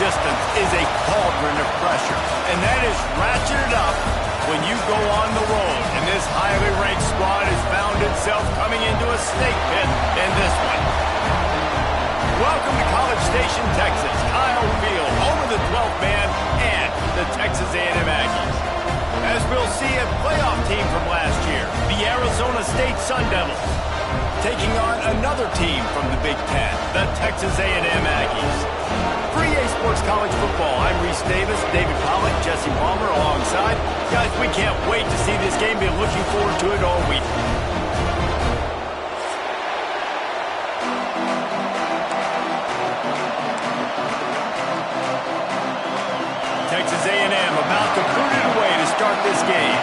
resistance is a cauldron of pressure, and that is ratcheted up when you go on the road. And this highly ranked squad has found itself coming into a snake pit in this one. Welcome to College Station, Texas. Kyle Field, home of the 12th man and the Texas A&M Aggies. As we'll see, a playoff team from last year, the Arizona State Sun Devils, taking on another team from the Big Ten, the Texas A&M Aggies. For EA Sports College Football, I'm Reese Davis, David Pollack, Jesse Palmer alongside. Guys, we can't wait to see this game. Been looking forward to it all week. Texas A&M about to boot it away to start this game.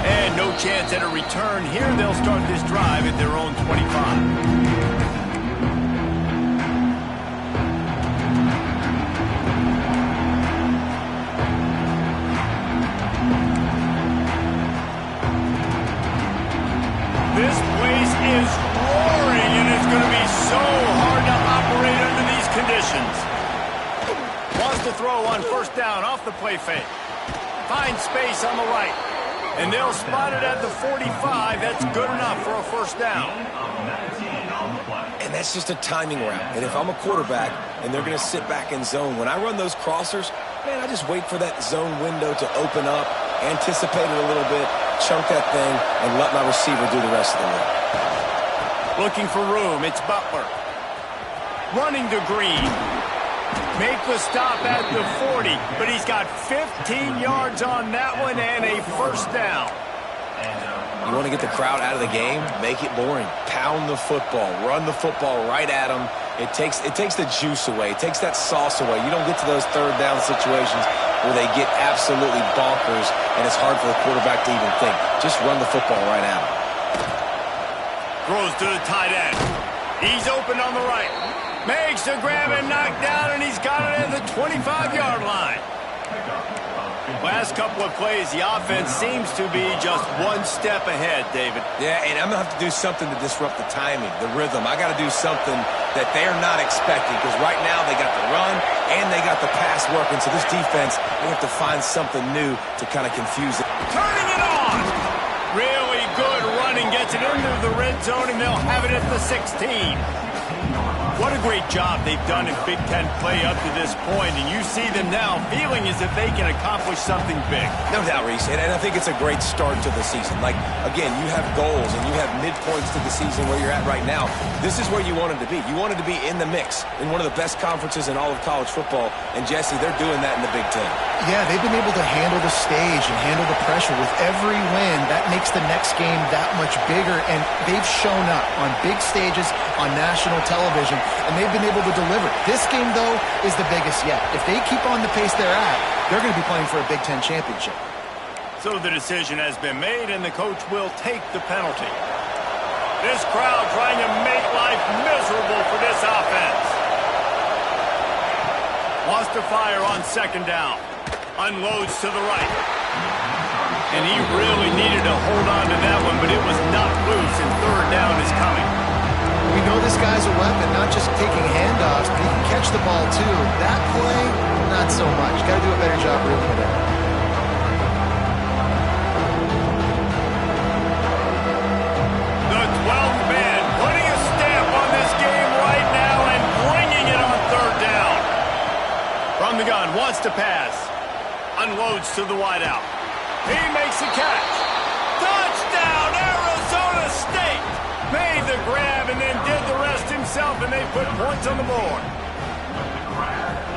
And no chance at a return here. They'll start this drive at their own 25. This place is roaring, and it's going to be so hard to operate under these conditions. Wants to throw on first down off the play fake. Finds space on the right. And they'll spot it at the 45. That's good enough for a first down. And that's just a timing route. And if I'm a quarterback and they're going to sit back in zone, when I run those crossers, man, I just wait for that zone window to open up, anticipate it a little bit, chunk that thing, and let my receiver do the rest of the work. Looking for room, it's Butler. Running to Green. Make the stop at the 40, but he's got 15 yards on that one and a first down. You want to get the crowd out of the game? Make it boring. Pound the football. Run the football right at them. It takes the juice away. It takes that sauce away. You don't get to those third down situations where they get absolutely bonkers, and it's hard for the quarterback to even think. Just run the football right at him. Throws to the tight end. He's open on the right. Makes the grab and knock down, and he's got it at the 25-yard line. Last couple of plays, the offense seems to be just one step ahead, David. Yeah, and I'm going to have to do something to disrupt the timing, the rhythm. I got to do something that they're not expecting, because right now they got the run and they got the pass working. So this defense, they have to find something new to kind of confuse it. Turning it on! Really good running, gets it into the red zone, and they'll have it at the 16. What a great job they've done in Big Ten play up to this point, and you see them now feeling as if they can accomplish something big. No doubt, Reese, and I think it's a great start to the season. Like, again, you have goals and you have midpoints to the season where you're at right now. This is where you wanted to be. You wanted to be in the mix in one of the best conferences in all of college football, and Jesse, they're doing that in the Big Ten. Yeah, they've been able to handle the stage and handle the pressure with every win. That makes the next game that much bigger, and they've shown up on big stages on national television, and they've been able to deliver. This game, though, is the biggest yet. If they keep on the pace they're at, they're going to be playing for a Big Ten championship. So the decision has been made, and the coach will take the penalty. This crowd trying to make life miserable for this offense. Wants to fire on second down. Unloads to the right. And he really needed to hold on to that one, but it was not loose, and third down is coming. We know this guy's a weapon, not just taking handoffs, but he can catch the ball too. That play, not so much. Got to do a better job reeling it in. The 12th man putting a stamp on this game right now and bringing it on third down. From the gun, wants to pass. Unloads to the wideout. He makes the catch. Touchdown, Arizona State! Made the grab and then did the rest himself, and they put points on the board.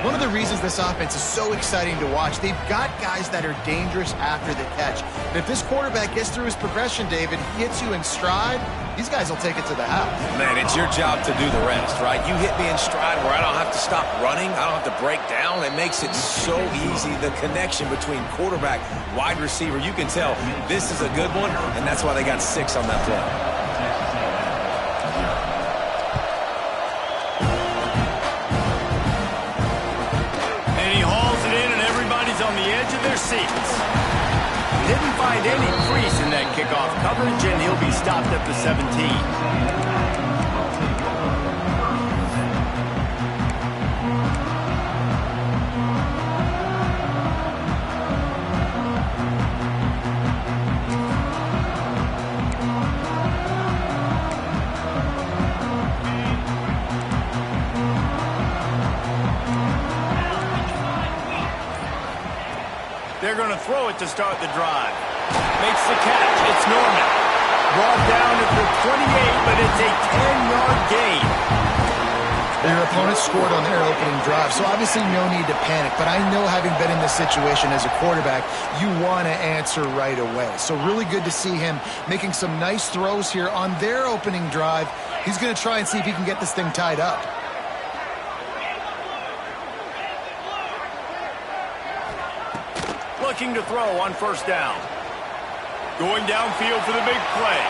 One of the reasons this offense is so exciting to watch, they've got guys that are dangerous after the catch. And if this quarterback gets through his progression, David, he hits you in stride, these guys will take it to the house. Man, it's your job to do the rest, right? You hit me in stride where I don't have to stop running. I don't have to break down. It makes it so easy. The connection between quarterback, wide receiver, you can tell this is a good one, and that's why they got 6 on that play. seats. Didn't find any crease in that kickoff coverage, and he'll be stopped at the 17. They're going to throw it to start the drive. Makes the catch. It's Norman. Brought down at the 28, but it's a 10-yard gain. Their opponent scored on their opening drive, so obviously no need to panic. But I know, having been in this situation as a quarterback, you want to answer right away. So really good to see him making some nice throws here on their opening drive. He's going to try and see if he can get this thing tied up. Looking to throw on first down. Going downfield for the big play.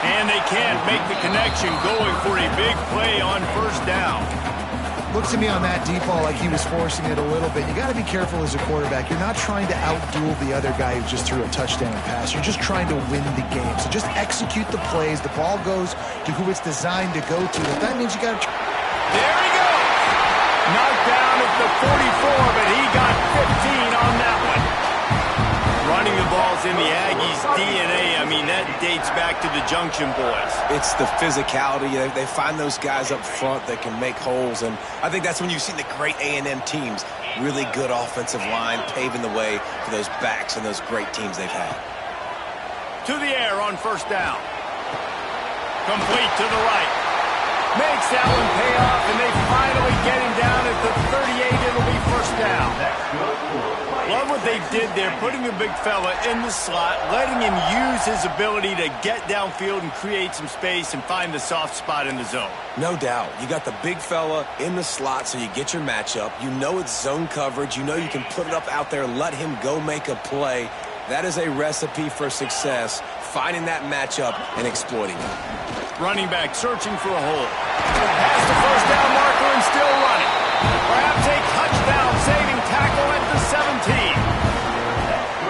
And they can't make the connection, going for a big play on first down. Looks to me on that deep ball like he was forcing it a little bit. You got to be careful as a quarterback. You're not trying to outduel the other guy who just threw a touchdown pass. You're just trying to win the game. So just execute the plays. The ball goes to who it's designed to go to. But that means you got to... There he goes! Knocked down at the 44, but he got 15 on that one. Running the ball's in the Aggies' DNA. I mean, that dates back to the Junction Boys. It's the physicality. They find those guys up front that can make holes, and I think that's when you've seen the great A&M teams. Really good offensive line, paving the way for those backs and those great teams they've had. To the air on first down. Complete to the right. Makes that one pay off, and they finally get him down at the 38. It'll be first down. Love what they did there, putting the big fella in the slot, letting him use his ability to get downfield and create some space and find the soft spot in the zone. No doubt. You got the big fella in the slot, so you get your matchup. You know it's zone coverage. You know you can put it up out there, let him go make a play. That is a recipe for success, finding that matchup and exploiting it. Running back searching for a hole. Past the first down marker and still running. Perhaps a touchdown saving tackle at the 17.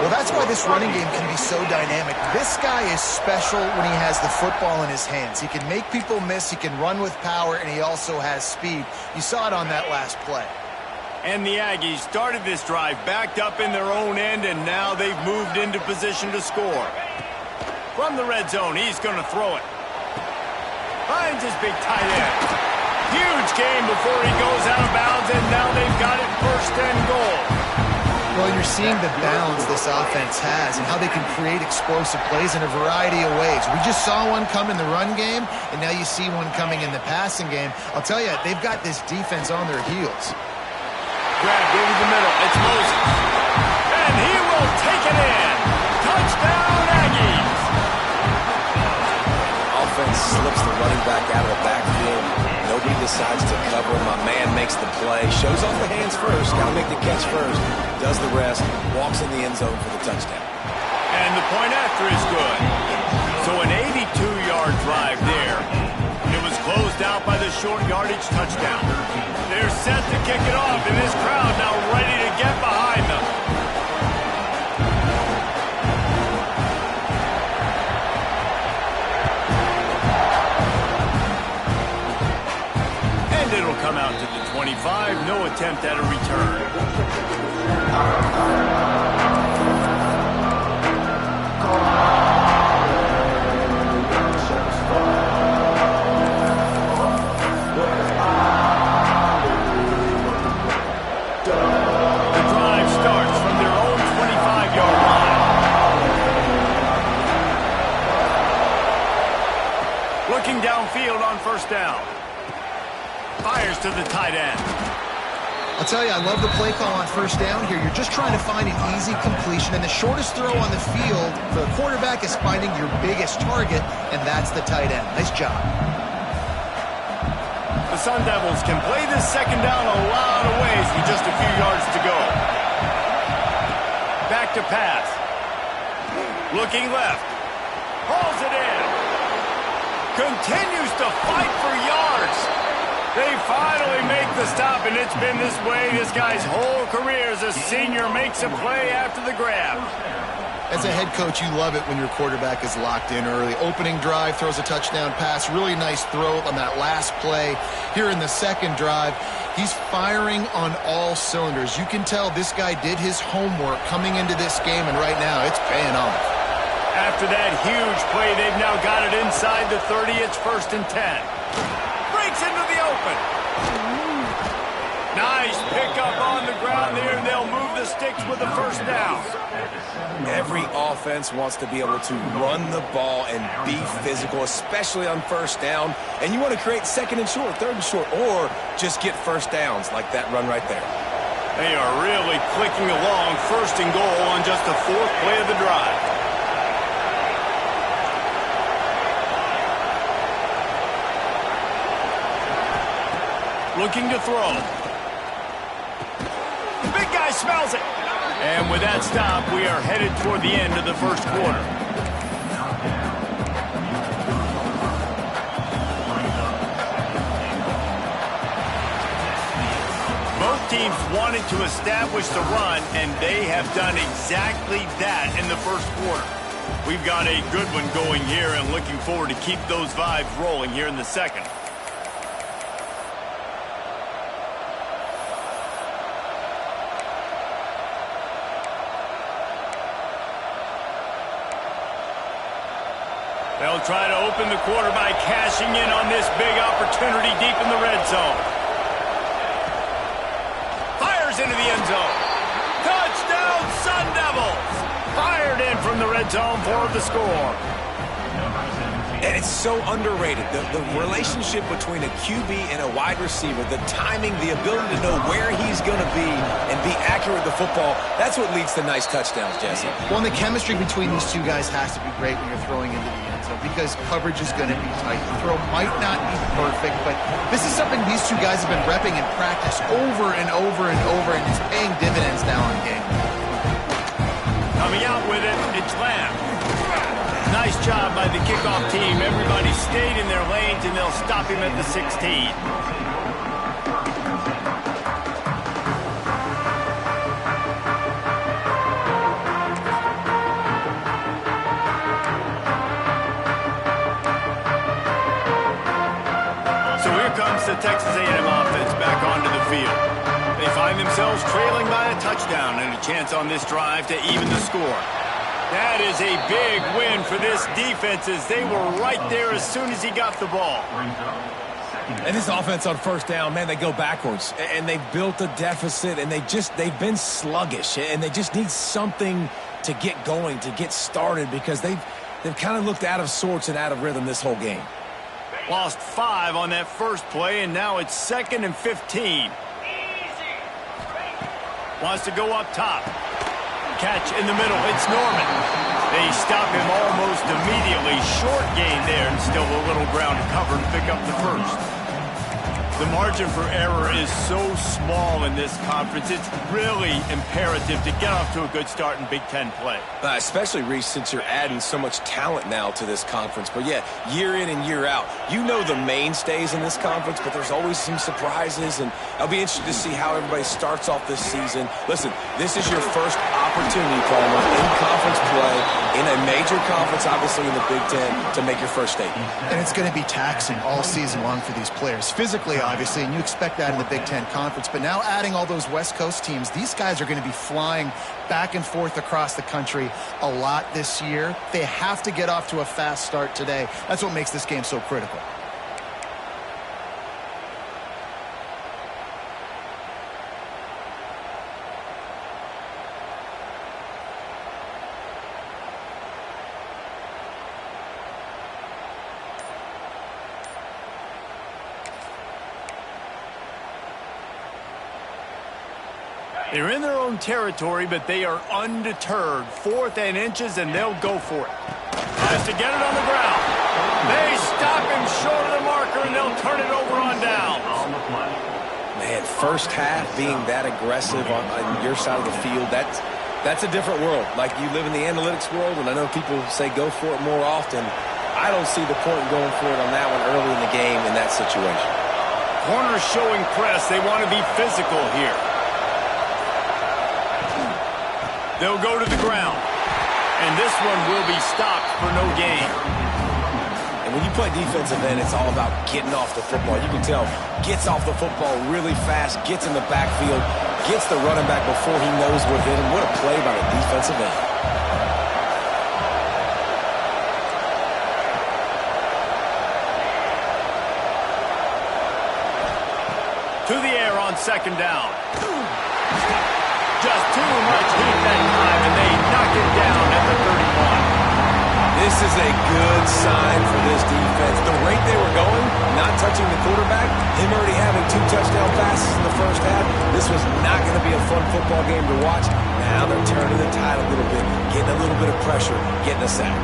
Well, that's why this running game can be so dynamic. This guy is special when he has the football in his hands. He can make people miss, he can run with power, and he also has speed. You saw it on that last play. And the Aggies started this drive backed up in their own end, and now they've moved into position to score. From the red zone, he's going to throw it. Finds his big tight end. Huge game before he goes out of bounds, and now they've got it first and goal. Well, you're seeing the balance this offense has and how they can create explosive plays in a variety of ways. We just saw one come in the run game, and now you see one coming in the passing game. I'll tell you, they've got this defense on their heels. Grabbed over the middle. It's Moses. And he will take it in. Touchdown, Aggies. Offense slips the running back out of the backfield. Nobody decides to cover him. My man makes the play. Shows off the hands first. Got to make the catch first. Does the rest. Walks in the end zone for the touchdown. And the point after is good. So an 82-yard drive there. It was closed out by the short yardage touchdown. They're set to kick it off, and this crowd now ready to get behind them. And it'll come out to the 25. No attempt at a return. Looking downfield on first down. Fires to the tight end. I'll tell you, I love the play call on first down here. You're just trying to find an easy completion, and the shortest throw on the field for the quarterback is finding your biggest target, and that's the tight end. Nice job. The Sun Devils can play this second down a lot of ways with just a few yards to go. Back to pass. Looking left. Hauls it in. Continues to fight for yards. They finally make the stop, and it's been this way this guy's whole career as a senior makes a play after the grab. As a head coach, you love it when your quarterback is locked in early. Opening drive, throws a touchdown pass. Really nice throw on that last play. Here in the second drive, he's firing on all cylinders. You can tell this guy did his homework coming into this game, and right now it's paying off. After that huge play, they've now got it inside the 30. It's 1st and 10. Breaks into the open. Nice pickup on the ground there, and they'll move the sticks with the 1st down. Every offense wants to be able to run the ball and be physical, especially on 1st down. And you want to create 2nd and short, 3rd and short, or just get 1st downs like that run right there. They are really clicking along. 1st and goal on just the 4th play of the drive. Looking to throw. Big guy smells it. And with that stop, we are headed toward the end of the 1st quarter. Both teams wanted to establish the run, and they have done exactly that in the 1st quarter. We've got a good one going here and looking forward to keep those vibes rolling here in the 2nd. They'll try to open the quarter by cashing in on this big opportunity deep in the red zone. Fires into the end zone. Touchdown, Sun Devils! Fired in from the red zone for the score. And it's so underrated. The relationship between a QB and a wide receiver, the timing, the ability to know where he's going to be and be accurate with the football, that's what leads to nice touchdowns, Jesse. Well, and the chemistry between these two guys has to be great when you're throwing into the end zone because coverage is going to be tight. The throw might not be perfect, but this is something these two guys have been repping in practice over and over and over, and it's paying dividends now in game. Coming out with it, it's Lamb. Nice job by the kickoff team. Everybody stayed in their lanes, and they'll stop him at the 16. So here comes the Texas A&M offense back onto the field. They find themselves trailing by a touchdown and a chance on this drive to even the score. That is a big win for this defense as they were right there as soon as he got the ball. And this offense on 1st down, man, they go backwards. And they've built a deficit, and they've been sluggish. And they just need something to get going, to get started, because they've kind of looked out of sorts and out of rhythm this whole game. Lost 5 on that first play, and now it's 2nd and 15. Wants to go up top. Catch in the middle. It's Norman. They stop him almost immediately. Short gain there, and still a little ground to cover to pick up the 1st. The margin for error is so small in this conference. It's really imperative to get off to a good start in Big Ten play. Especially, Reese, since you're adding so much talent now to this conference. But, yeah, year in and year out, you know the mainstays in this conference, but there's always some surprises, and I'll be interested to see how everybody starts off this season. Listen, this is your first opportunity, Palmer, in conference play, in a major conference, obviously in the Big Ten, to make your first statement. And it's going to be taxing all season long for these players. Physically, obviously, and you expect that in the Big Ten Conference. But now adding all those West Coast teams, these guys are going to be flying back and forth across the country a lot this year. They have to get off to a fast start today. That's what makes this game so critical. They're in their own territory, but they are undeterred. 4th and inches, and they'll go for it. Tries to get it on the ground. They stop him short of the marker, and they'll turn it over on downs. Man, first half being that aggressive on your side of the field, that's a different world. Like, you live in the analytics world, and I know people say go for it more often. I don't see the point in going for it on that one early in the game in that situation. Corners showing press. They want to be physical here. They'll go to the ground. And this one will be stopped for no gain. And when you play defensive end, it's all about getting off the football. You can tell, gets off the football really fast, gets in the backfield, gets the running back before he knows what hit him. What a play by the defensive end. To the air on second down. Just too much heat that time, and they knock it down at the 31. This is a good sign for this defense. The rate they were going, not touching the quarterback, him already having 2 touchdown passes in the first half, this was not going to be a fun football game to watch. Now they're turning the tide a little bit, getting a little bit of pressure, getting a sack.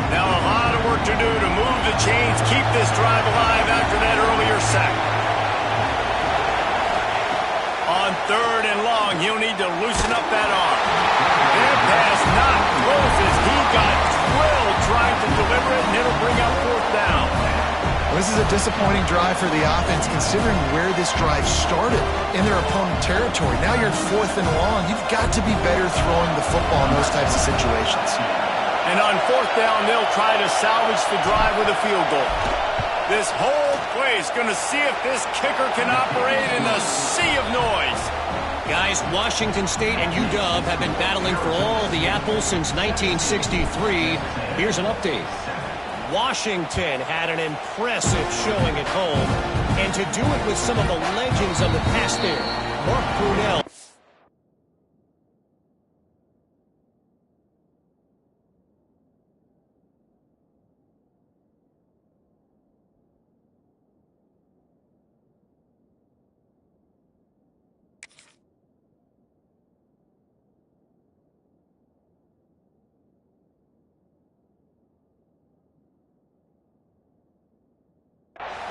Now a lot of work to do to move the chains, keep this drive alive after that earlier sack. On third and long, he'll need to loosen up that arm. That pass not closes. He got drilled trying to deliver it, and it'll bring up fourth down. This is a disappointing drive for the offense, considering where this drive started in their opponent territory. Now you're at fourth and long. You've got to be better throwing the football in those types of situations. And on fourth down, they'll try to salvage the drive with a field goal. This whole place going to see if this kicker can operate in a sea of noise. Guys, Washington State and UW have been battling for all the apples since 1963. Here's an update. Washington had an impressive showing at home, and to do it with some of the legends of the past there, Mark Brunell.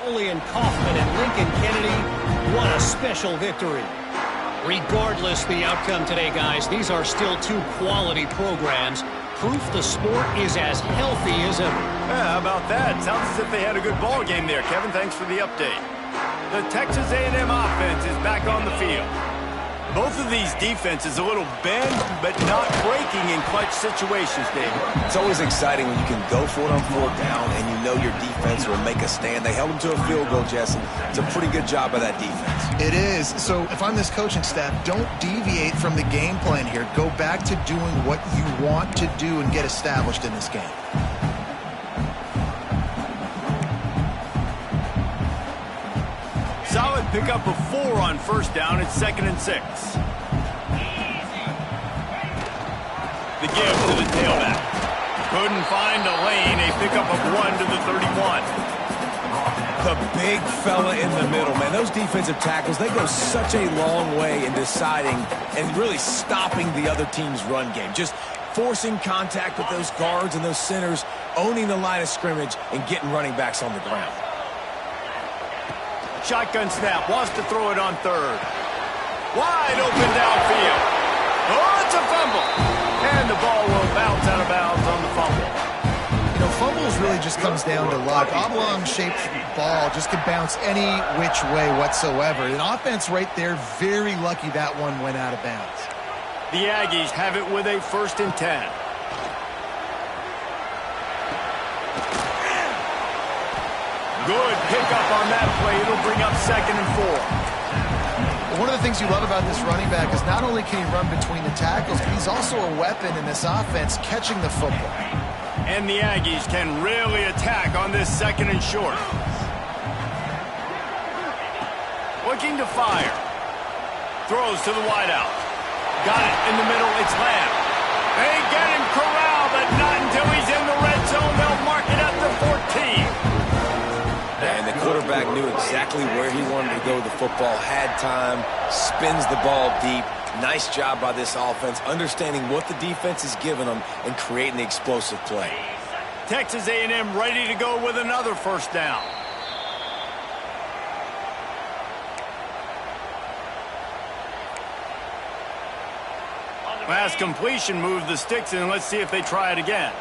Julian Kaufman and Lincoln Kennedy, what a special victory. Regardless the outcome today, guys, these are still 2 quality programs. Proof the sport is as healthy as ever. Yeah, how about that? Sounds as if they had a good ball game there, Kevin. Thanks for the update. The Texas A&M offense is back on the field. Both of these defenses a little bend, but not breaking in clutch situations, David. It's always exciting when you can go for it on fourth down and you know your defense will make a stand. They held them to a field goal, Jesse. It's a pretty good job by that defense. It is. So if I'm this coaching staff, don't deviate from the game plan here. Go back to doing what you want to do and get established in this game. Solid pickup of 4 on first down. It's 2nd and 6. The give to the tailback. Couldn't find a lane. A pickup of 1 to the 31. The big fella in the middle, man. Those defensive tackles, they go such a long way in deciding and really stopping the other team's run game. Just forcing contact with those guards and those centers, owning the line of scrimmage, and getting running backs on the ground. Shotgun snap, wants to throw it on third. Wide open downfield. Oh, it's a fumble. And the ball will bounce out of bounds on the fumble. You know, fumbles really just comes down to luck. Oblong-shaped ball just can bounce any which way whatsoever. An offense right there, very lucky that one went out of bounds. The Aggies have it with a 1st and 10. Good pickup on that play. It'll bring up 2nd and 4. One of the things you love about this running back is not only can he run between the tackles, but he's also a weapon in this offense catching the football. And the Aggies can really attack on this 2nd and short. Looking to fire. Throws to the wideout. Got it in the middle. It's Lamb. They get him corralled, but not until he's in the red zone. They'll mark it at the 14. And the quarterback knew exactly where he wanted to go with the football, had time, spins the ball deep. Nice job by this offense, understanding what the defense is giving them and creating the explosive play. Texas A&M ready to go with another 1st down. Pass completion, move the sticks in. Let's see if they try it again.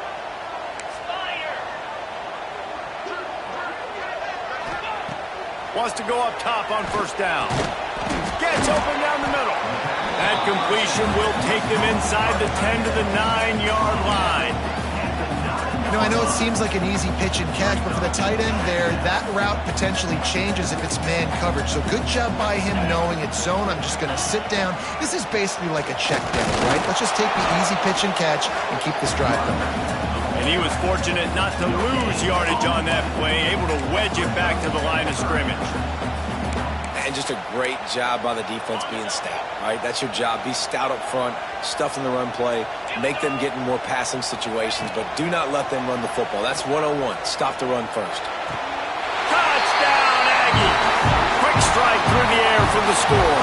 Wants to go up top on first down. Gets open down the middle. That completion will take them inside the 10 to the 9-yard line. You know, I know it seems like an easy pitch and catch, but for the tight end there, that route potentially changes if it's man coverage. So good job by him knowing it's zone. I'm just going to sit down. This is basically like a check down, right? Let's just take the easy pitch and catch and keep this drive going. And he was fortunate not to lose yardage on that play, able to wedge it back to the line of scrimmage. And just a great job by the defense being stout, right? That's your job. Be stout up front, stuff in the run play, make them get in more passing situations, but do not let them run the football. That's 101. Stop the run first. Touchdown, Aggie! Quick strike through the air for the score.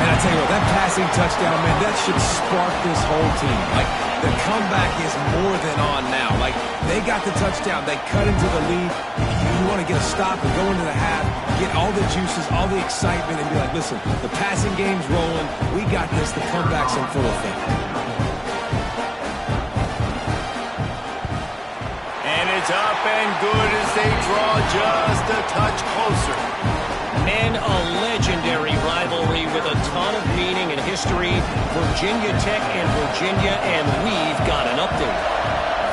Man, I tell you what, that passing touchdown, man, that should spark this whole team. Like, the comeback is more than on now. Like, they got the touchdown. They cut into the lead. You want to get a stop and go into the half, get all the juices, all the excitement, and be like, listen, the passing game's rolling. We got this. The comeback's in full effect. And it's up and good as they draw just a touch closer. Man, a legendary rivalry with a ton of meaning and history. Virginia Tech and Virginia, and we've got an update.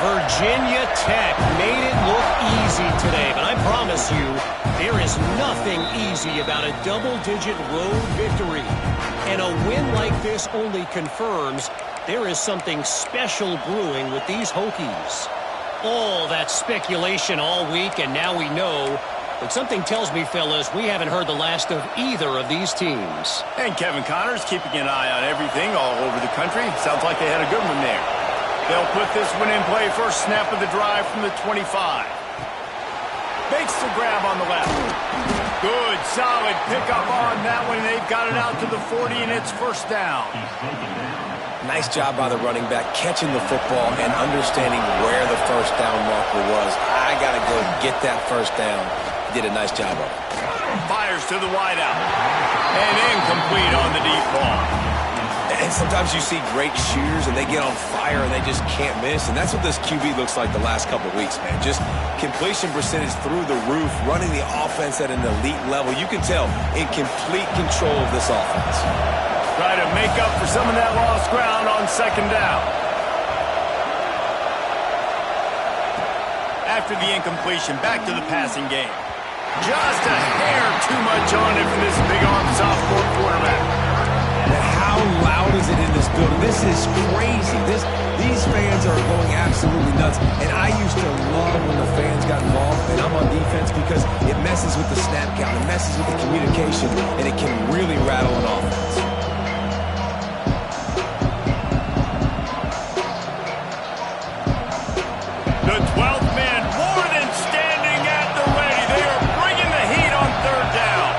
Virginia Tech made it look easy today, but I promise you, there is nothing easy about a double-digit road victory. And a win like this only confirms there is something special brewing with these Hokies. All that speculation all week, and now we know. But something tells me, fellas, we haven't heard the last of either of these teams. And Kevin Connors keeping an eye on everything all over the country. Sounds like they had a good one there. They'll put this one in play first snap of the drive from the 25. Makes the grab on the left. Good, solid pickup on that one. They've got it out to the 40, and it's first down. Nice job by the running back, catching the football and understanding where the first down marker was. I got to go get that first down. Did a nice job of it. Fires to the wideout. And incomplete on the deep ball. And sometimes you see great shooters and they get on fire and they just can't miss. And that's what this QB looks like the last couple of weeks, man. Just completion percentage through the roof, running the offense at an elite level. You can tell in complete control of this offense. Try to make up for some of that lost ground on second down. After the incompletion, back to the passing game. Just a hair too much on it for this big-armed sophomore quarterback. And how loud is it in this building? This is crazy. These fans are going absolutely nuts. And I used to love when the fans got involved, and I'm on defense, because it messes with the snap count, it messes with the communication, and it can really rattle an offense. The 12th man more than standing at the ready. They are bringing the heat on third down.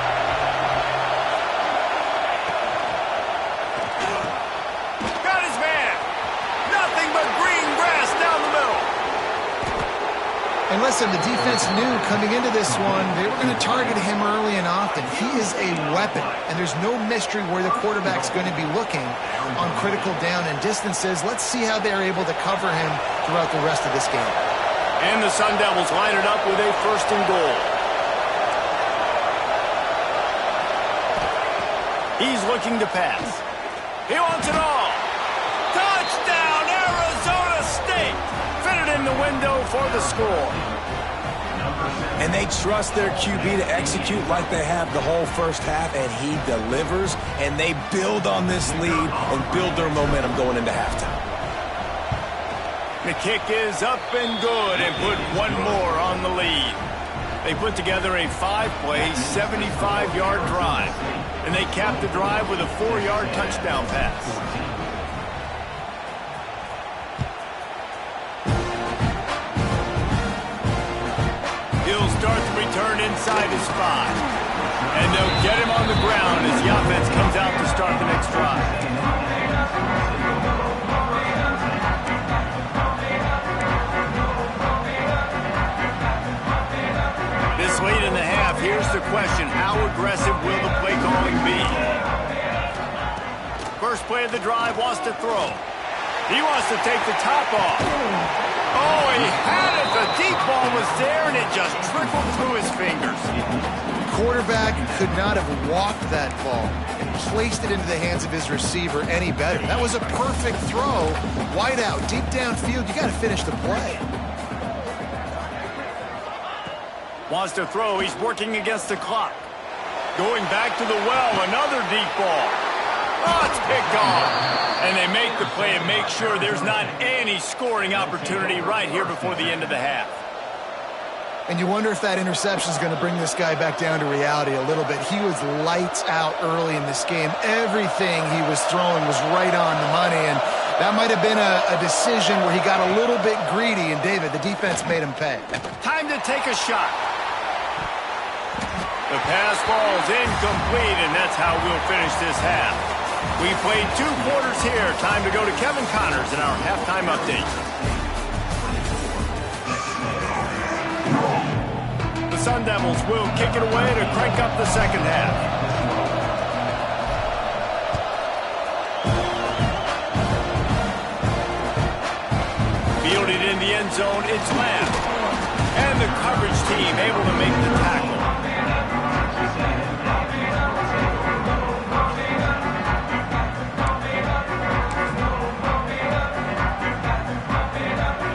Got his man. Nothing but green grass down the middle. And listen, the defense knew coming into this one, they were going to target him early and often. He is a weapon, and there's no mystery where the quarterback's going to be looking on critical down and distances. Let's see how they're able to cover him throughout the rest of this game. And the Sun Devils line it up with a first and goal. He's looking to pass. He wants it all. Touchdown, Arizona State. Fitted in the window for the score. And they trust their QB to execute like they have the whole first half, and he delivers, and they build on this lead and build their momentum going into halftime. The kick is up and good and put one more on the lead. They put together a 5-play, 75-yard drive, and they capped the drive with a 4-yard touchdown pass. He'll start the return inside his 5. And they'll get him on the ground as the offense comes out to start the next drive. This late in the half, here's the question. How aggressive will the play calling be? First play of the drive wants to throw. He wants to take the top off. Oh, he had it. The deep ball was there, and it just trickled through his fingers. The quarterback could not have walked that ball and placed it into the hands of his receiver any better. That was a perfect throw. Wide out, deep downfield. You got to finish the play. Wants to throw. He's working against the clock. Going back to the well. Another deep ball. Oh, it's picked off. And they make the play and make sure there's not any scoring opportunity right here before the end of the half. And you wonder if that interception is going to bring this guy back down to reality a little bit. He was lights out early in this game. Everything he was throwing was right on the money, and that might have been a decision where he got a little bit greedy, and David, the defense made him pay. Time to take a shot. The pass ball is incomplete, and that's how we'll finish this half. We played 2 quarters here. Time to go to Kevin Connors in our halftime update. The Sun Devils will kick it away to crank up the second half. Fielded in the end zone, it's Lamb. And the coverage team able to make the tackle.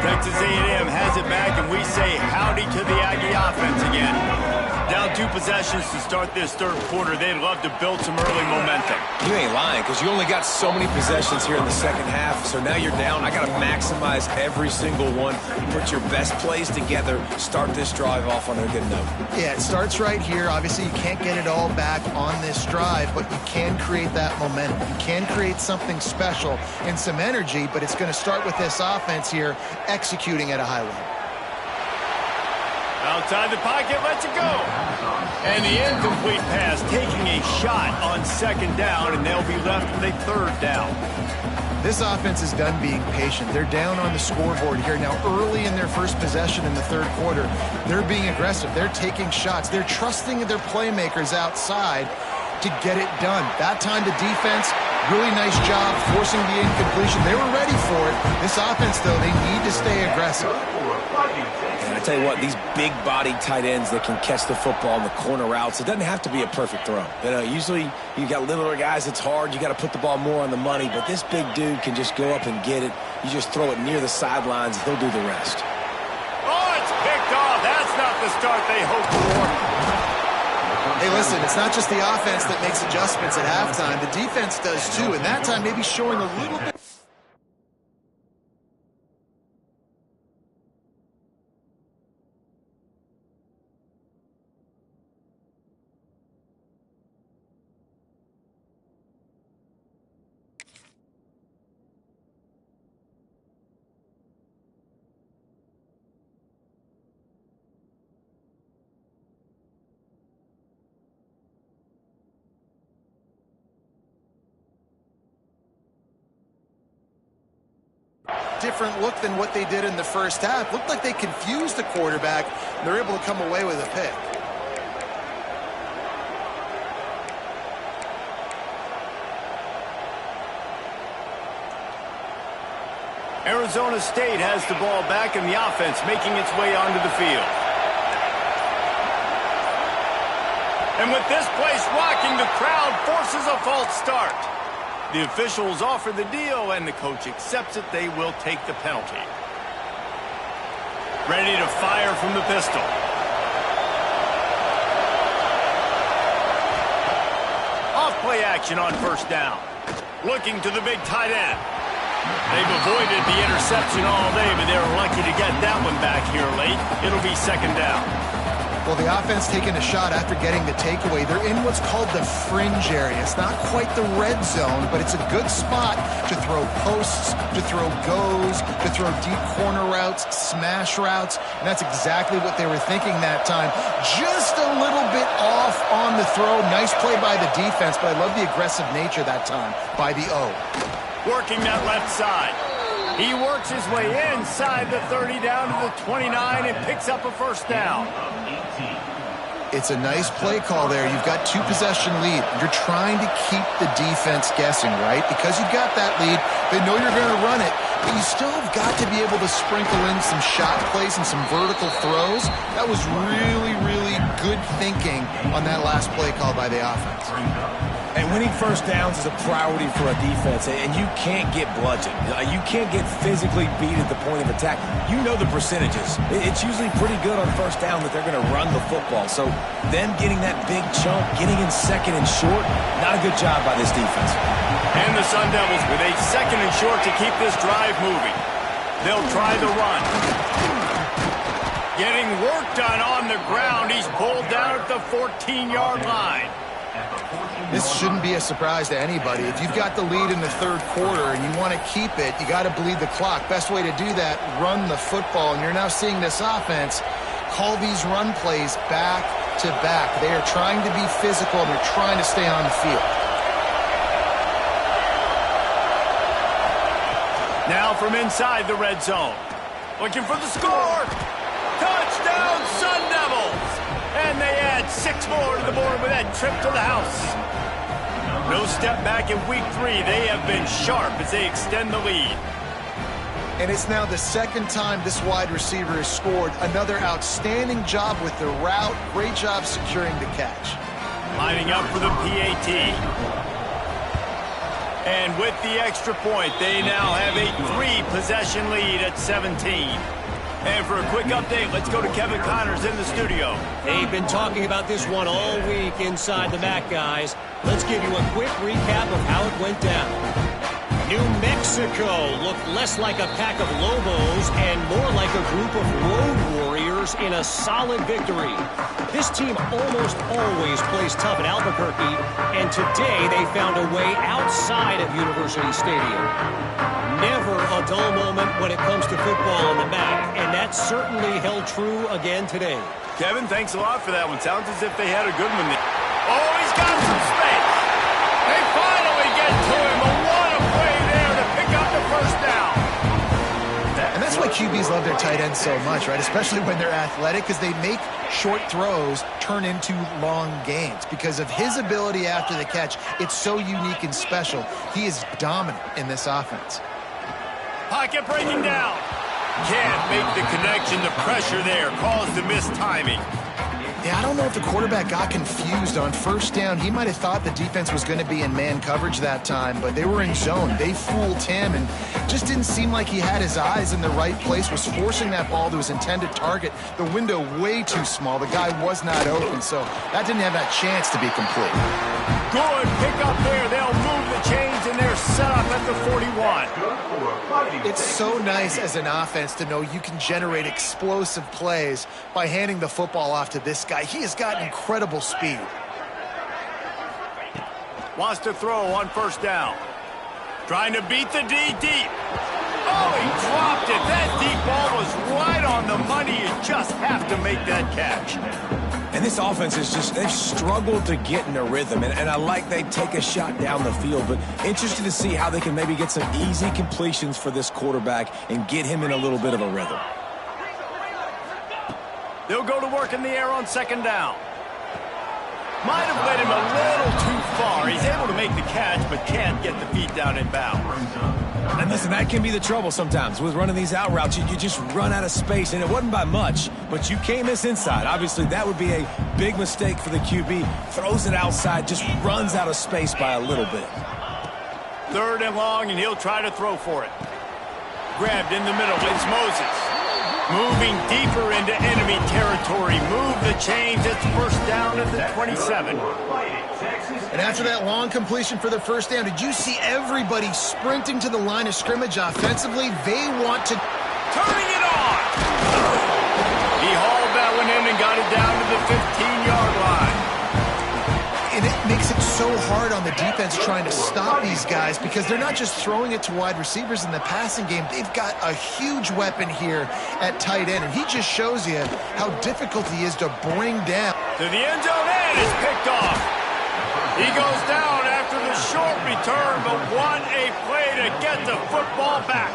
Texas A&M has it back, and we say howdy to the Aggie offense again. Down 2 possessions to start this third quarter. They'd love to build some early momentum. You ain't lying, because you only got so many possessions here in the second half, so now you're down. I got to maximize every single one. Put your best plays together. Start this drive off on a good note. Yeah, it starts right here. Obviously, you can't get it all back on this drive, but you can create that momentum. You can create something special and some energy, but it's going to start with this offense here executing at a high level. Outside the pocket, lets it go. And the incomplete pass taking a shot on second down, and they'll be left with a third down. This offense is done being patient. They're down on the scoreboard here. Now, early in their first possession in the third quarter, they're being aggressive. They're taking shots. They're trusting their playmakers outside to get it done. That time the defense, really nice job forcing the incompletion. They were ready for it. This offense, though, they need to stay aggressive. And I tell you what, these big-bodied tight ends that can catch the football in the corner routes, it doesn't have to be a perfect throw. You know, usually you got littler guys, it's hard. You got to put the ball more on the money, but this big dude can just go up and get it. You just throw it near the sidelines, he'll do the rest. Oh, it's picked off. That's not the start they hoped for. Hey, listen, it's not just the offense that makes adjustments at halftime. The defense does too, and that time maybe showing a little bit. Different look than what they did in the first half. Looked like they confused the quarterback. They're able to come away with a pick. Arizona State has the ball back, and the offense making its way onto the field. And with this place rocking, the crowd forces a false start. The officials offer the deal, and the coach accepts it. They will take the penalty. Ready to fire from the pistol. Off play action on first down. Looking to the big tight end. They've avoided the interception all day, but they were lucky to get that one back here late. It'll be second down. Well, the offense taking a shot after getting the takeaway. They're in what's called the fringe area. It's not quite the red zone, but it's a good spot to throw posts, to throw goes, to throw deep corner routes, smash routes, and that's exactly what they were thinking that time. Just a little bit off on the throw. Nice play by the defense, but I love the aggressive nature that time by the O. Working that left side. He works his way inside the 30 down to the 29 and picks up a first down. It's a nice play call there. You've got 2-possession lead. You're trying to keep the defense guessing, right? Because you've got that lead, they know you're going to run it. But you still have got to be able to sprinkle in some shot plays and some vertical throws. That was really, really good thinking on that last play call by the offense. And winning first downs is a priority for a defense, and you can't get bludgeoned. You can't get physically beat at the point of attack. You know the percentages. It's usually pretty good on first down that they're going to run the football. So them getting that big chunk, getting in second and short, not a good job by this defense. And the Sun Devils with a second and short to keep this drive moving. They'll try the run. Getting work done on the ground. He's pulled down at the 14-yard line. This shouldn't be a surprise to anybody. If you've got the lead in the third quarter and you want to keep it, you got to bleed the clock. Best way to do that, run the football. And you're now seeing this offense call these run plays back to back. They are trying to be physical. They're trying to stay on the field. Now from inside the red zone. Looking for the score. Touchdown, Sun Devils. And they add 6 more to the board with that trip to the house. No step back in week 3. They have been sharp as they extend the lead. And it's now the second time this wide receiver has scored. Another outstanding job with the route. Great job securing the catch. Lining up for the PAT. And with the extra point, they now have a 3-possession lead at 17. And for a quick update, let's go to Kevin Connors in the studio. They've been talking about this one all week inside the MAC, guys. Let's give you a quick recap of how it went down. New Mexico looked less like a pack of Lobos and more like a group of road warriors in a solid victory. This team almost always plays tough at Albuquerque, and today they found a way outside of University Stadium. Never a dull moment when it comes to football on the MAC, and that certainly held true again today. Kevin, thanks a lot for that one. Sounds as if they had a good one there. Oh, he's got some space. They finally get to him. But what a play there to pick up the first down. And that's why QBs love their tight ends so much, right? Especially when they're athletic, because they make short throws turn into long gains. Because of his ability after the catch, it's so unique and special. He is dominant in this offense. Pocket breaking down. Can't make the connection. The pressure there caused the mistiming. Yeah, I don't know if the quarterback got confused on first down. He might have thought the defense was going to be in man coverage that time, but they were in zone. They fooled him and just didn't seem like he had his eyes in the right place, was forcing that ball to his intended target. The window way too small. The guy was not open, so that didn't have that chance to be complete. Good pick up there. They'll move the chains, and they're set up at the 41. It's so nice as an offense to know you can generate explosive plays by handing the football off to this guy. He has got incredible speed. Wants to throw on first down. Trying to beat the D deep. Oh, he dropped it. That deep ball was right on the money. You just have to make that catch. And this offense is just, they've struggled to get in a rhythm. And I like they take a shot down the field, but interested to see how they can maybe get some easy completions for this quarterback and get him in a little bit of a rhythm. They'll go to work in the air on second down. Might have led him a little too far. He's able to make the catch, but can't get the feet down in bounds. And listen, that can be the trouble sometimes with running these out routes. You just run out of space, and it wasn't by much, but you can't miss inside. Obviously, that would be a big mistake for the QB. Throws it outside, just runs out of space by a little bit. Third and long, and he'll try to throw for it. Grabbed in the middle. It's Moses. Moving deeper into enemy territory. Move the chains. It's first down at the 27. And after that long completion for the first down, did you see everybody sprinting to the line of scrimmage offensively? They want to... Turning it on! He hauled that one in and got it down to the 15-yard line. And it makes it so hard on the defense trying to stop these guys because they're not just throwing it to wide receivers in the passing game. They've got a huge weapon here at tight end, and he just shows you how difficult he is to bring down. To the end zone, and it's picked off. He goes down after the short return, but what a play to get the football back.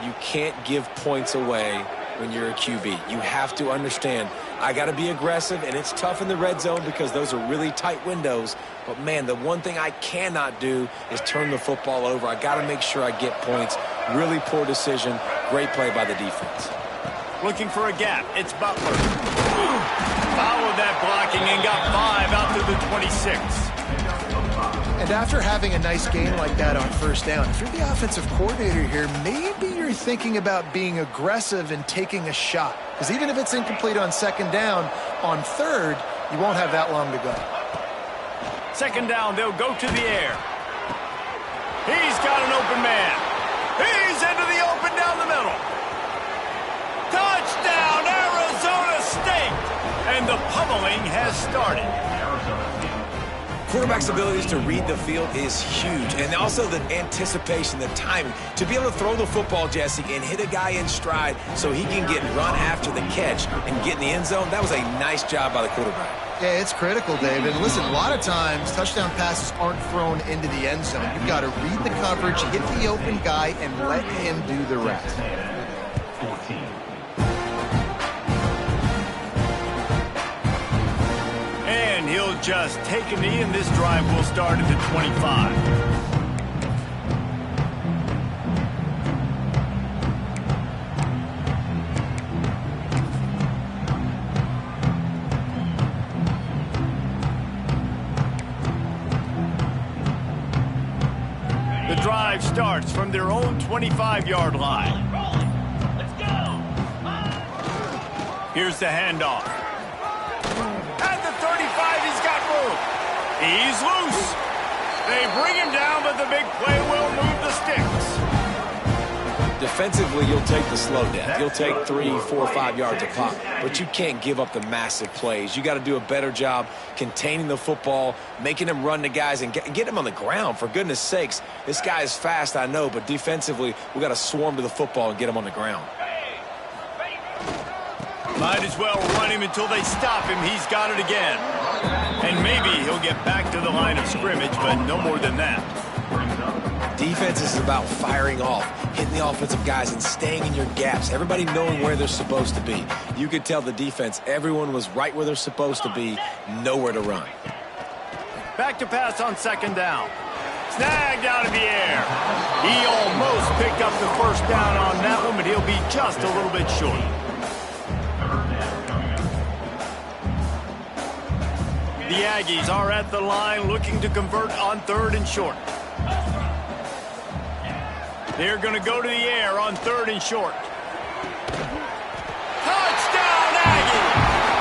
You can't give points away when you're a QB. You have to understand, I got to be aggressive, and it's tough in the red zone because those are really tight windows. But, man, the one thing I cannot do is turn the football over. I got to make sure I get points. Really poor decision. Great play by the defense. Looking for a gap. It's Butler. Followed that blocking and got 5 out to the 26. And after having a nice game like that on first down, if you're the offensive coordinator here, maybe you're thinking about being aggressive and taking a shot. Because even if it's incomplete on second down, on third, you won't have that long to go. Second down, they'll go to the air. He's got an open man. He's into the open down the middle. Touchdown, Arizona State! And the pummeling has started. Quarterback's abilities to read the field is huge, and also the anticipation, the timing. To be able to throw the football, Jesse, and hit a guy in stride so he can get run after the catch and get in the end zone, that was a nice job by the quarterback. Yeah, it's critical, David. Listen, a lot of times, touchdown passes aren't thrown into the end zone. You've got to read the coverage, hit the open guy, and let him do the rest. And he'll just take a knee, and this drive will start at the 25. The drive starts from their own 25-yard line. Let's go. Here's the handoff. At the 35, he's got room. He's loose. They bring him down, but the big play will move the sticks. Defensively, you'll take the slow down. You'll take 3, 4, 5 yards a pop, but you can't give up the massive plays. You got to do a better job containing the football, making him run to guys, and get him on the ground, for goodness sakes. This guy is fast, I know, but defensively, we got to swarm to the football and get him on the ground. Might as well run him until they stop him. He's got it again. And maybe he'll get back to the line of scrimmage, but no more than that. Defense is about firing off, hitting the offensive guys, and staying in your gaps. Everybody knowing where they're supposed to be. You could tell the defense, everyone was right where they're supposed to be, nowhere to run. Back to pass on second down. Snagged out of the air. He almost picked up the first down on that one, but he'll be just a little bit short. The Aggies are at the line looking to convert on third and short. They're going to go to the air on third and short. Touchdown, Aggie!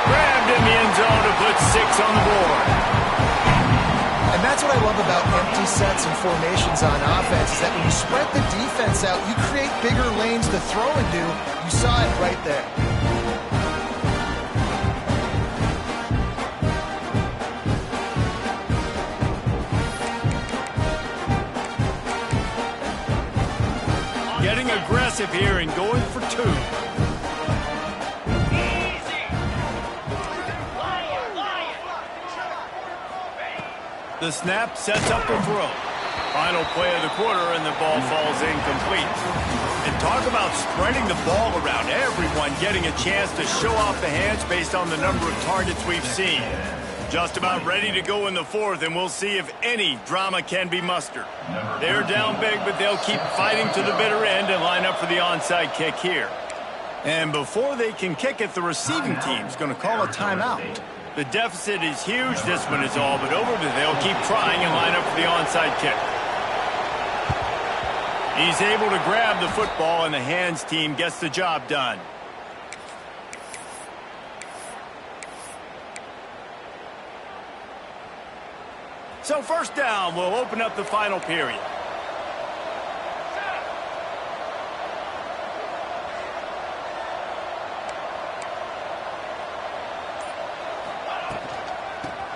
Grabbed in the end zone to put 6 on the board. And that's what I love about empty sets and formations on offense, is that when you spread the defense out, you create bigger lanes to throw into. You saw it right there. Getting aggressive here and going for 2. The snap sets up the throw. Final play of the quarter, and the ball falls incomplete. And talk about spreading the ball around. Everyone getting a chance to show off the hands based on the number of targets we've seen. Just about ready to go in the fourth, and we'll see if any drama can be mustered. They're down big, but they'll keep fighting to the bitter end and line up for the onside kick here. And before they can kick it, the receiving team's going to call a timeout. The deficit is huge. This one is all but over, but they'll keep trying and line up for the onside kick. He's able to grab the football, and the hands team gets the job done. So first down will open up the final period.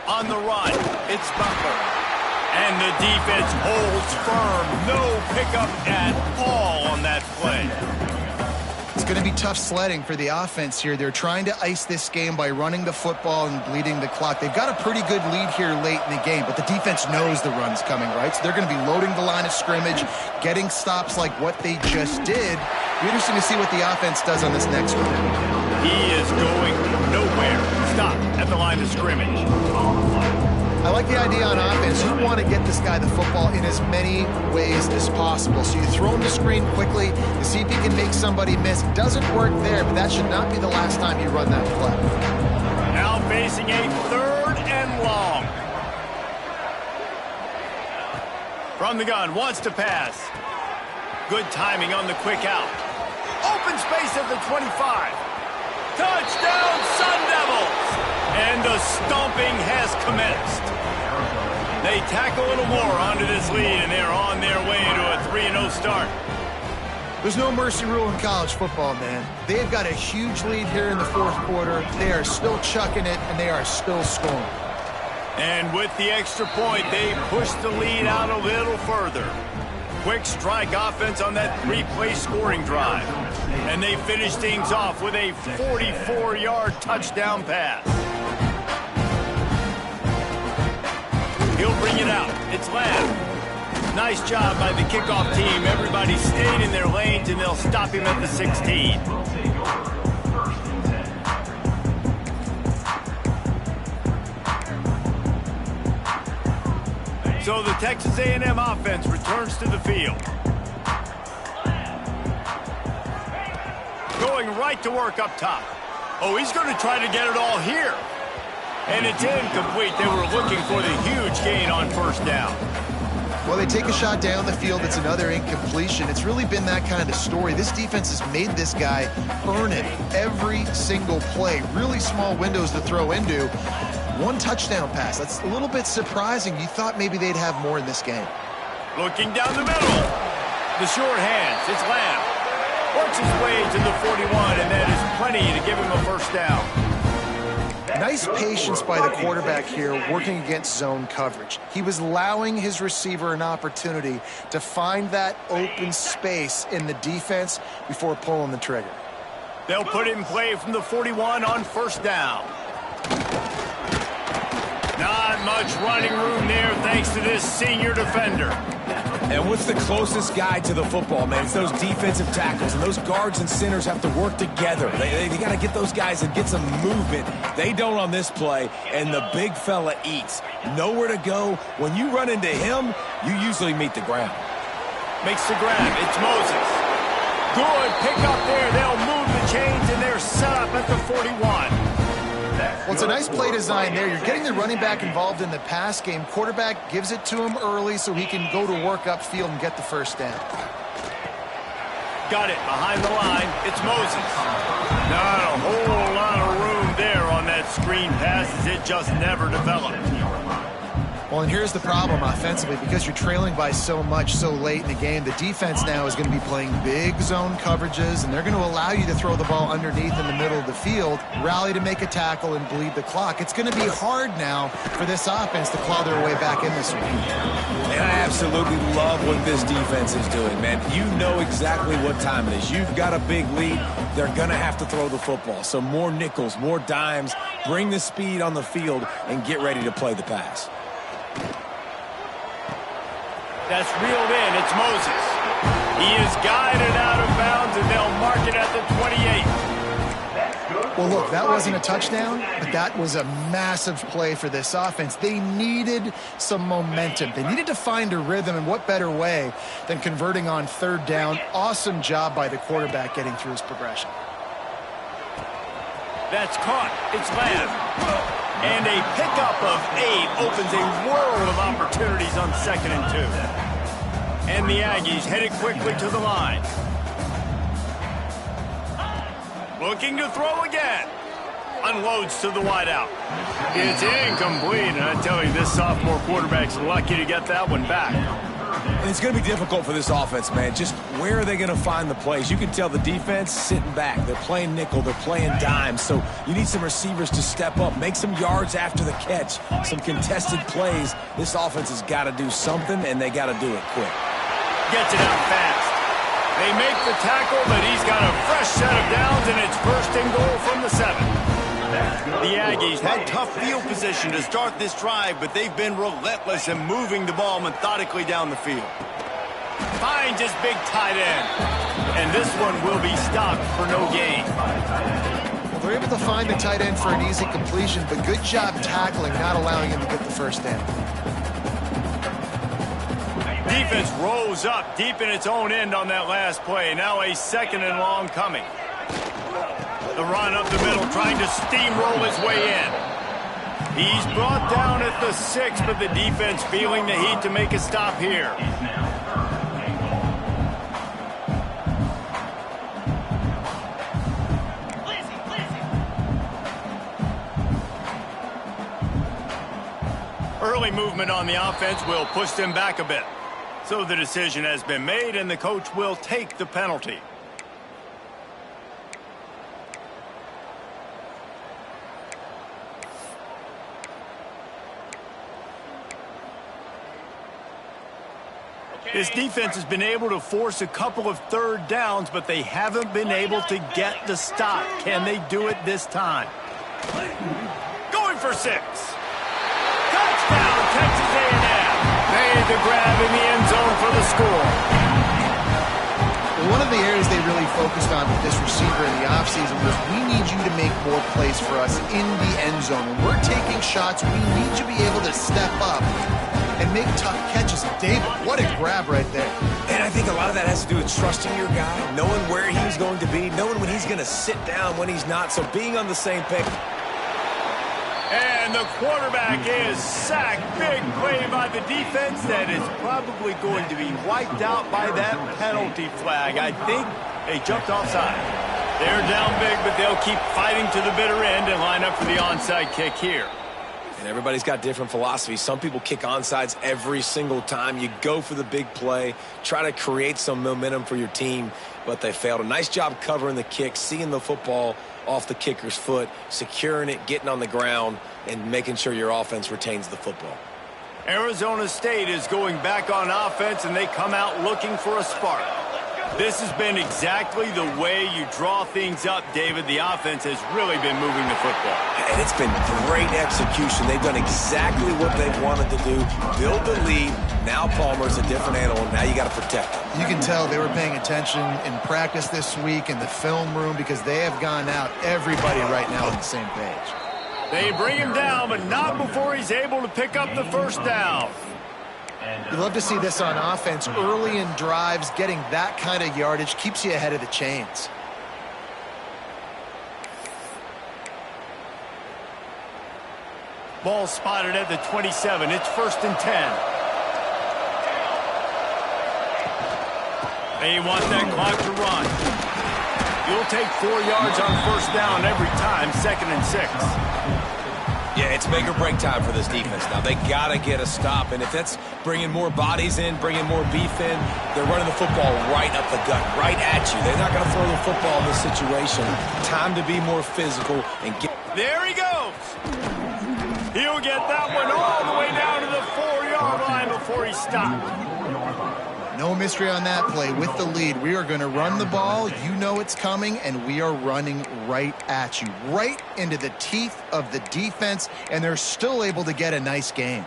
On the run, it's Butler. And the defense holds firm. No pickup at all on that play. It's going to be tough sledding for the offense here. They're trying to ice this game by running the football and bleeding the clock. They've got a pretty good lead here late in the game, but the defense knows the run's coming, right? So they're going to be loading the line of scrimmage, getting stops like what they just did, Be interesting to see what the offense does on this next one. He is going nowhere. Stop at the line of scrimmage. I like the idea on offense. You want to get this guy the football in as many ways as possible. So you throw him the screen quickly to see if he can make somebody miss. Doesn't work there, but that should not be the last time you run that play. Now facing a 3rd and long. From the gun, wants to pass. Good timing on the quick out. Open space at the 25. Touchdown, Sun Devils! And the stomping has commenced. They tack a little more onto this lead, and they're on their way to a 3-0 start. There's no mercy rule in college football, man. They've got a huge lead here in the 4th quarter. They are still chucking it, and they are still scoring. And with the extra point, they push the lead out a little further. Quick strike offense on that 3-play scoring drive. And they finish things off with a 44-yard touchdown pass. He'll bring it out. It's Lamb. Nice job by the kickoff team. Everybody stayed in their lanes, and they'll stop him at the 16. So the Texas A&M offense returns to the field. Going right to work up top. Oh, he's going to try to get it all here. And it's incomplete. They were looking for the huge gain on 1st down. Well, they take a shot down the field. It's another incompletion. It's really been that kind of story. This defense has made this guy earn it every single play. Really small windows to throw into. 1 touchdown pass. That's a little bit surprising. You thought maybe they'd have more in this game. Looking down the middle. The short hands. It's Lamb. Works his way to the 41, and that is plenty to give him a 1st down. Nice patience by the quarterback here working against zone coverage. He was allowing his receiver an opportunity to find that open space in the defense before pulling the trigger. They'll put it in play from the 41 on 1st down. Not much running room there thanks to this senior defender. And what's the closest guy to the football, man? It's those defensive tackles, and those guards and centers have to work together. They got to get those guys and get some movement. They don't on this play, and the big fella eats. Nowhere to go. When you run into him, you usually meet the ground. Makes the grab. It's Moses. Good pick up there. They'll move the chains, and they're set up at the 41. Well, it's a nice play design there. You're getting the running back involved in the pass game. Quarterback gives it to him early so he can go to work upfield and get the 1st down. Got it behind the line. It's Moses. Not a whole lot of room there on that screen pass as it just never developed. Well, and here's the problem offensively. Because you're trailing by so much so late in the game, the defense now is going to be playing big zone coverages, and they're going to allow you to throw the ball underneath in the middle of the field, rally to make a tackle, and bleed the clock. It's going to be hard now for this offense to claw their way back in this one. And I absolutely love what this defense is doing, man. You know exactly what time it is. You've got a big lead. They're going to have to throw the football. So more nickels, more dimes, bring the speed on the field, and get ready to play the pass. That's reeled in. It's Moses. He is guided out of bounds, and they'll mark it at the 28. Well, look, that wasn't a touchdown, but that was a massive play for this offense. They needed some momentum. They needed to find a rhythm, and what better way than converting on 3rd down. Awesome job by the quarterback getting through his progression. That's caught. It's Lamb. And a pickup of 8 opens a world of opportunities on 2nd and 2. And the Aggies headed quickly to the line. Looking to throw again. Unloads to the wideout. It's incomplete, and I tell you, this sophomore quarterback's lucky to get that one back. And it's going to be difficult for this offense, man. Just where are they going to find the plays? You can tell the defense sitting back. They're playing nickel. They're playing dime. So you need some receivers to step up, make some yards after the catch, some contested plays. This offense has got to do something, and they got to do it quick. Gets it out fast. They make the tackle, but he's got a fresh set of downs, and it's 1st and goal from the 7. The Aggies had tough field position to start this drive, but they've been relentless in moving the ball methodically down the field. Finds his big tight end. and this one will be stopped for no gain. They're able to find the tight end for an easy completion, but good job tackling, not allowing him to get the first down. Defense rolls up deep in its own end on that last play. Now a 2nd and long coming. The run up the middle, trying to steamroll his way in. He's brought down at the 6, but the defense feeling the heat to make a stop here. Early movement on the offense will push them back a bit. So the decision has been made, and the coach will take the penalty. This defense has been able to force a couple of 3rd downs, but they haven't been able to get the stop. Can they do it this time? Going for 6. Touchdown, Texas A&M. Made the grab in the end zone for the score. One of the areas they really focused on with this receiver in the offseason was, we need you to make more plays for us in the end zone. When we're taking shots, we need you to be able to step up and make tough catches. David, what a grab right there. And I think a lot of that has to do with trusting your guy, knowing where he's going to be, knowing when he's going to sit down, when he's not. So being on the same page. And the quarterback is sacked. Big play by the defense that is probably going to be wiped out by that penalty flag. I think they jumped offside. They're down big, but they'll keep fighting to the bitter end and line up for the onside kick here. And everybody's got different philosophies. Some people kick onsides every single time. You go for the big play, try to create some momentum for your team, but they failed. A nice job covering the kick, seeing the football off the kicker's foot, securing it, getting on the ground, and making sure your offense retains the football. Arizona State is going back on offense, and they come out looking for a spark. This has been exactly the way you draw things up, David. The offense has really been moving the football. And it's been great execution. They've done exactly what they've wanted to do. Build the lead. Now Palmer's a different animal. Now you got to protect him. You can tell they were paying attention in practice this week in the film room, because they have gone out, everybody right now on the same page. They bring him down, but not before he's able to pick up the first down. You love to see this on offense. Early in drives, getting that kind of yardage keeps you ahead of the chains. Ball spotted at the 27. It's 1st and 10. They want that clock to run. You'll take 4 yards on 1st down every time, 2nd and 6. Yeah, it's make or break time for this defense now. They got to get a stop, and if that's bringing more bodies in, bringing more beef in, they're running the football right up the gut, right at you. They're not going to throw the football in this situation. Time to be more physical and get... There he goes. He'll get that one all the way down to the 4-yard line before he stopped. No mystery on that play. With the lead, we are going to run the ball. You know it's coming, and we are running right at you, right into the teeth of the defense, and they're still able to get a nice game.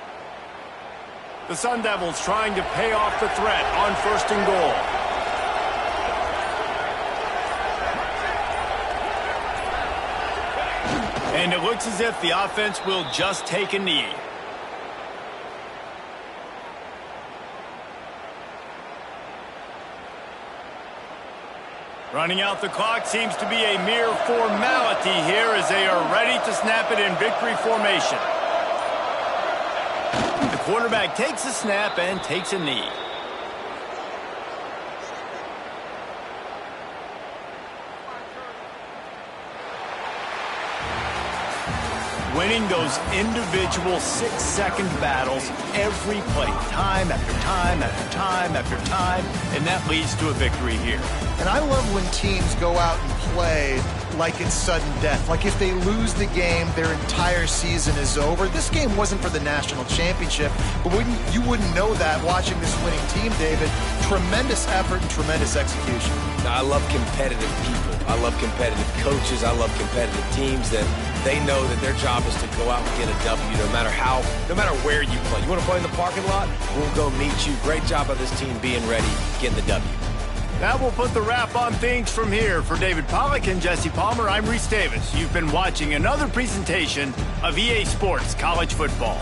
The Sun Devils trying to pay off the threat on 1st and goal. And it looks as if the offense will just take a knee. Running out the clock seems to be a mere formality here as they are ready to snap it in victory formation. The quarterback takes a snap and takes a knee. Winning those individual 6-second battles every play, time after time after time after time, and that leads to a victory here. And I love when teams go out and play like it's sudden death. Like if they lose the game, their entire season is over. This game wasn't for the national championship, but you wouldn't know that watching this winning team, David. Tremendous effort and tremendous execution. Now, I love competitive people. I love competitive coaches. I love competitive teams that they know that their job is to go out and get a W no matter where you play. You want to play in the parking lot? We'll go meet you. Great job by this team being ready, getting the W. That will put the wrap on things from here. For David Pollack and Jesse Palmer, I'm Reese Davis. You've been watching another presentation of EA Sports College Football.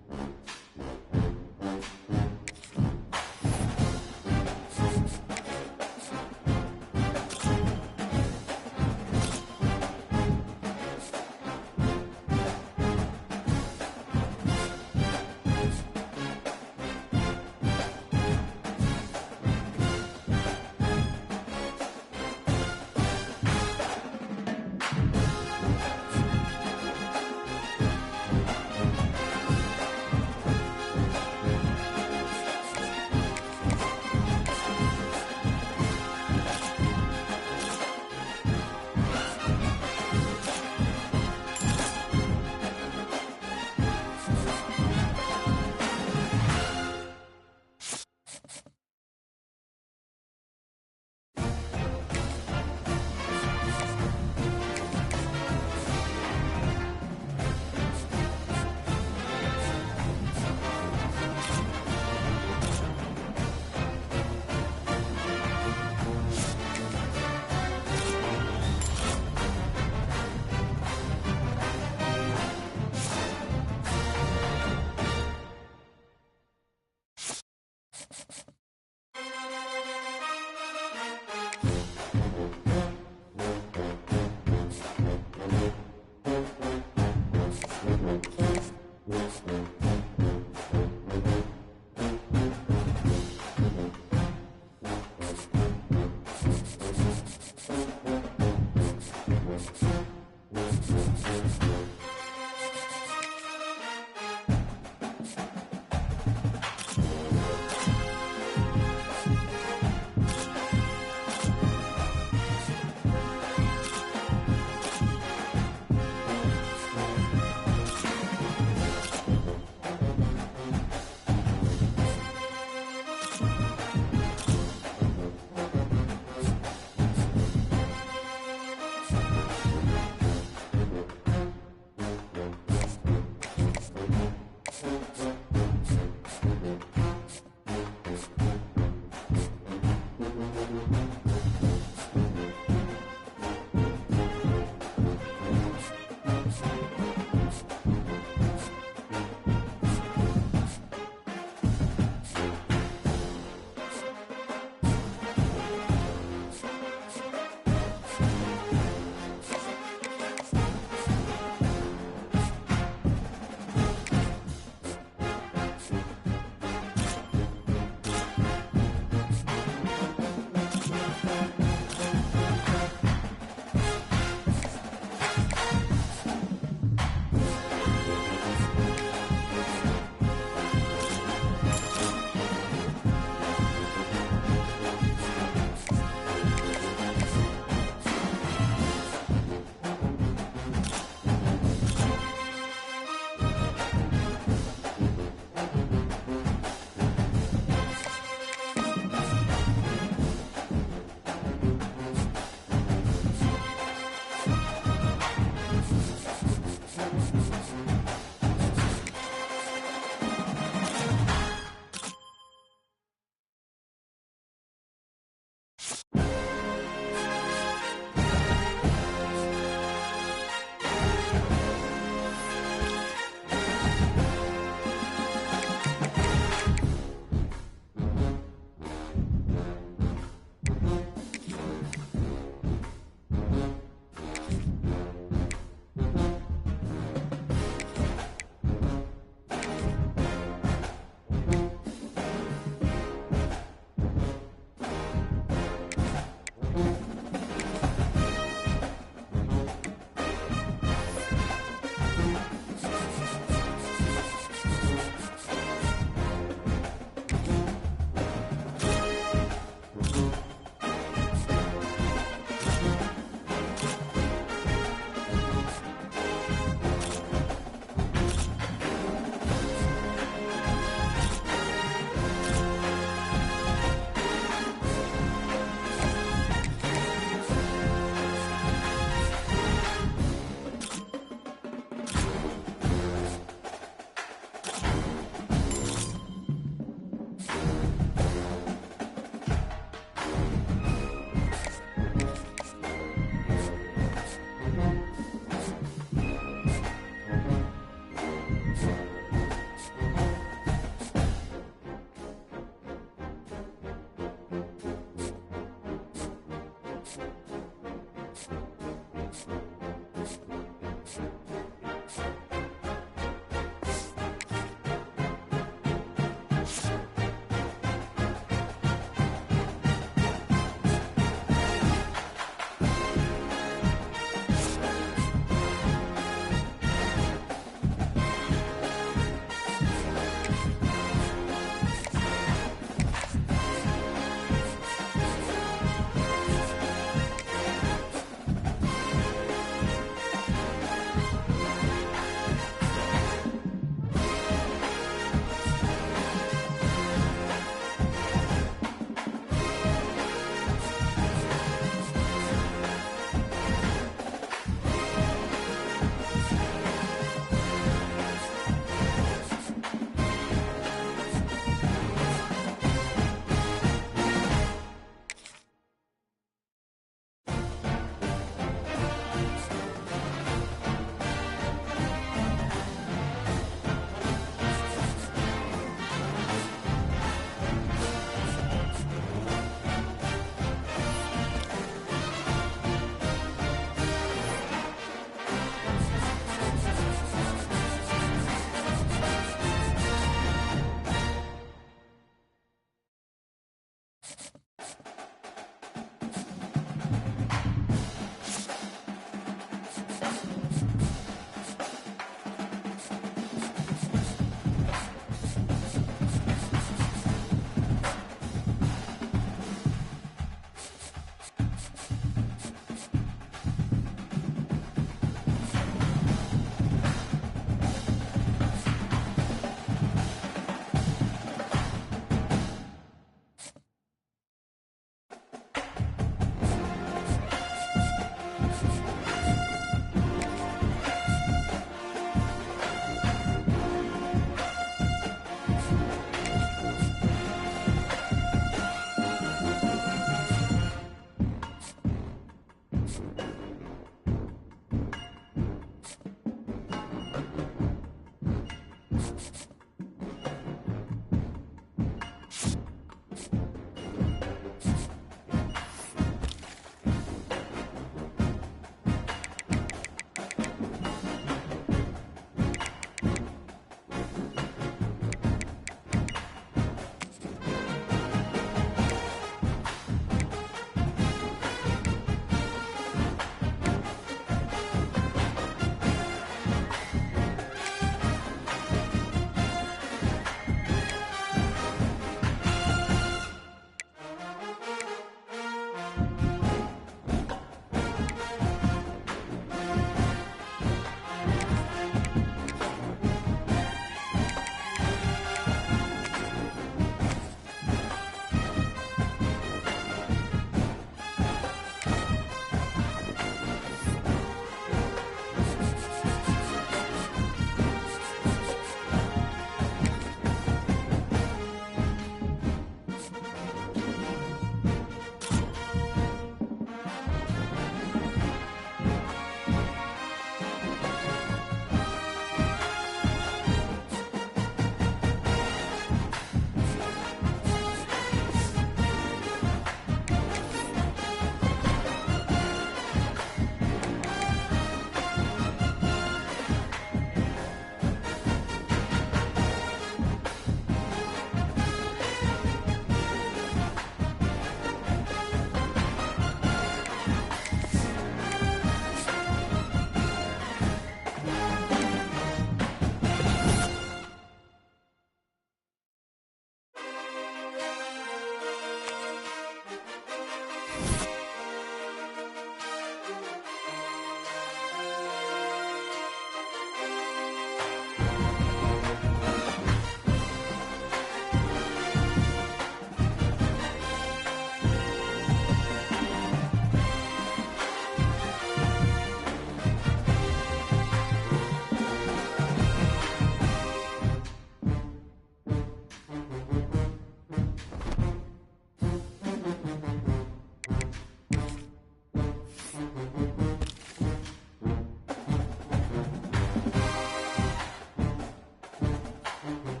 you